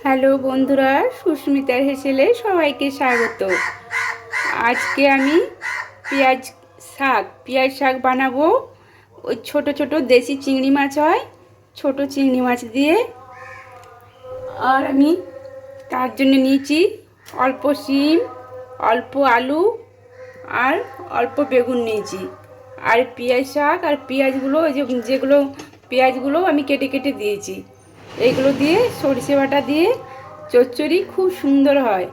Hello বন্ধুরা, সুস্মিতার হেসেলে সবাইকে স্বাগত। আজকে আমি পেঁয়াজ শাক বানাবো। ওই ছোট ছোট দেশি চিংড়ি মাছ হয়, ছোট চিংড়ি মাছ দিয়ে। আর আমি তার জন্য নিয়েছি অল্প শিম, অল্প আলু আর অল্প বেগুন নিয়েছি। আর পেঁয়াজ শাক আর পেঁয়াজগুলো, যেগুলো পেঁয়াজগুলো আমি কেটে কেটে দিয়েছি। এইগুলো দিয়ে সরষে বাটা দিয়ে চচ্চড়ি খুব সুন্দর হয়।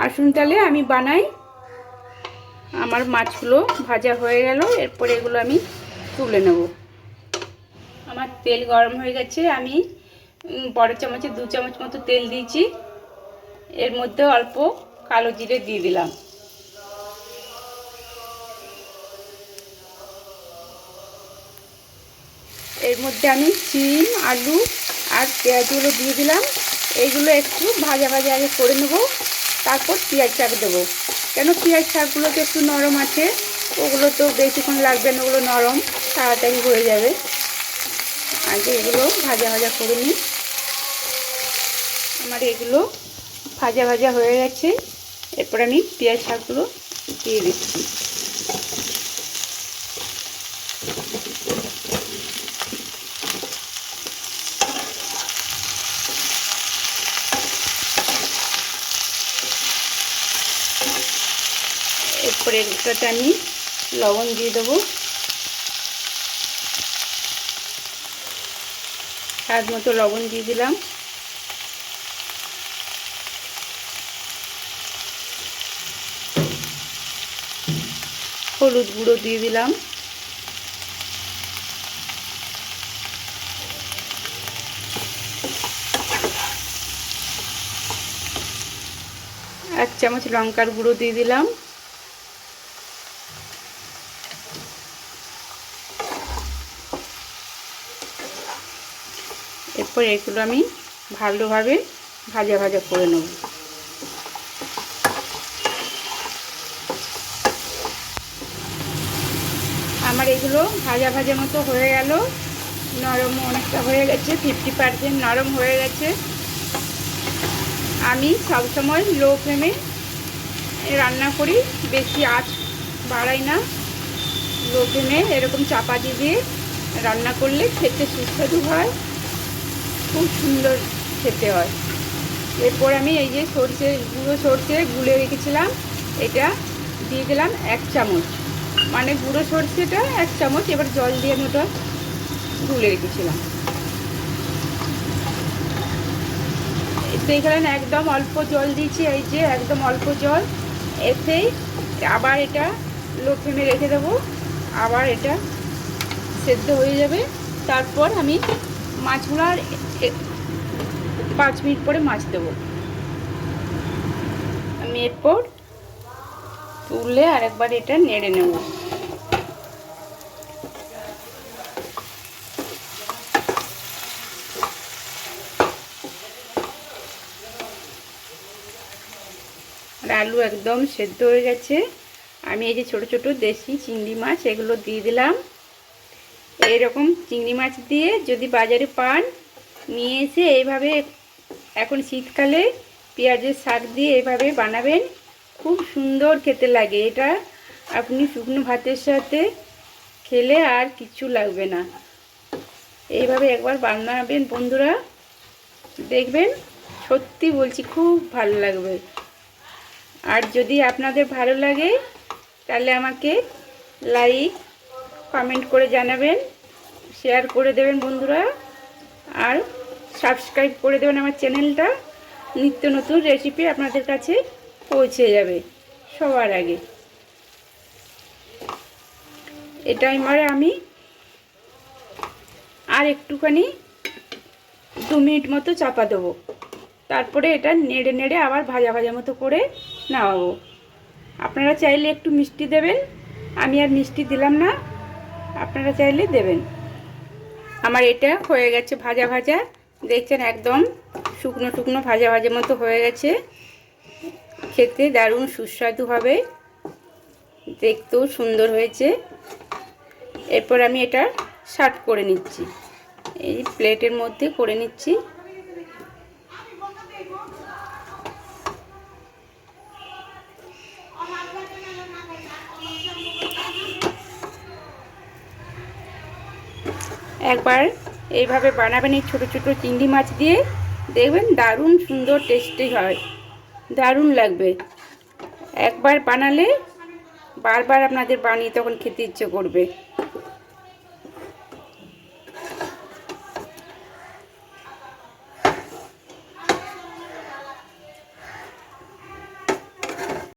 আসুন তাহলে আমি বানাই। আমার মাছগুলো ভাজা হয়ে গেল, এরপরে এগুলো আমি তুলে নেব। আমার তেল গরম হয়ে গেছে। আমি বড় চামচে 2 চামচ মতো তেল দিয়েছি। এর মধ্যে অল্প কালো জিরে দিয়ে দিলাম। এর মধ্যে আমি শিম, আলু আর পেঁয়াজগুলো দিয়ে দিলাম। এইগুলো একটু ভাজা ভাজা আগে করে নেব, তারপর পেঁয়াজ শাক দেবো। কেন পেঁয়াজ শাকগুলো তো একটু নরম আছে, ওগুলো তো বেশিক্ষণ লাগবে না, ওগুলো নরম, তাড়াতাড়ি হয়ে যাবে। আগে এগুলো ভাজা ভাজা করে নিই। আমার এগুলো ভাজা ভাজা হয়ে গেছে। এরপর আমি পেঁয়াজ শাকগুলো দিয়ে দিচ্ছি। এরপরে এটাতে আমি লবণ দিয়ে দেবো, স্বাদ মতো লবণ দিয়ে দিলাম। হলুদ গুঁড়ো দিয়ে দিলাম। এক চামচ লঙ্কার গুঁড়ো দিয়ে দিলাম। এরপর এগুলো আমি ভালোভাবে ভাজা ভাজা করে নেব। আমার এগুলো ভাজা ভাজা মতো হয়ে গেল, নরম অনেকটা হয়ে গেছে, 50% নরম হয়ে গেছে। আমি সবসময় লো ফ্লেমে রান্না করি, বেশি আঁচ বাড়াই না। লো ফ্লেমে এরকম চাপা দিয়ে রান্না করলে খেতে সুস্বাদু হয়, খুব সুন্দর খেতে হয়। এরপর আমি এই যে গুঁড়ো সরষে গুলে রেখেছিলাম, এটা দিয়ে দিলাম 1 চামচ, মানে গুঁড়ো সরষেটা 1 চামচ। এবার জল দিয়ে আমি ওটা গুলে রেখেছিলাম। দেখলেন একদম অল্প জল দিয়েছি, এই যে একদম অল্প জল। এতেই আবার এটা লো ফ্লেমে রেখে দেবো, আবার এটা সেদ্ধ হয়ে যাবে। তারপর আমি মাছগুলো আর 5 মিনিট পরে মাছ দেবো। আমি এরপর তুলে আরেকবার এটা নেড়ে নেব। আর আলু একদম সেদ্ধ হয়ে গেছে। আমি এই যে ছোট ছোট দেশি চিংড়ি মাছ এগুলো দিয়ে দিলাম। এইরকম চিংড়ি মাছ দিয়ে যদি বাজারে পান, নিয়ে এসে এইভাবে, এখন শীতকালে পেঁয়াজের শাক দিয়ে এইভাবে বানাবেন, খুব সুন্দর খেতে লাগে। এটা আপনি শুকনো ভাতের সাথে খেলে আর কিছু লাগবে না। এইভাবে একবার বানাবেন বন্ধুরা, দেখবেন সত্যি বলছি খুব ভালো লাগবে। আর যদি আপনাদের ভালো লাগে তাহলে আমাকে লাইক কমেন্ট করে জানাবেন, শেয়ার করে দেবেন বন্ধুরা, আর সাবস্ক্রাইব করে দেবেন আমার চ্যানেলটা। নিত্য নতুন রেসিপি আপনাদের কাছে পৌঁছে যাবে সবার আগে। এটা আমি আর একটুখানি 2 মিনিট মতো চাপা দেবো, তারপরে এটা নেড়ে নেড়ে আবার ভাজা ভাজা মতো করে নামাবো। আপনারা চাইলে একটু মিষ্টি দেবেন, আমি আর মিষ্টি দিলাম না, আপনারা চাইলে দেবেন। আমার এটা হয়ে গেছে ভাজা ভাজা, দেখছেন একদম শুকনো শুকনো ভাজা ভাজা মতো হয়ে গেছে। খেতে দারুণ সুস্বাদু হবে, দেখতেও সুন্দর হয়েছে। এরপর আমি এটা সার্ভ করে নিচ্ছি, এই প্লেটের মধ্যে করে নিচ্ছি। একবার এইভাবে বানাবেন এই ছোটো ছোটো চিংড়ি মাছ দিয়ে, দেখবেন দারুণ সুন্দর টেস্টি হয়, দারুণ লাগবে। একবার বানালে বারবার আপনাদের বানিয়ে তখন খেতে ইচ্ছে করবে।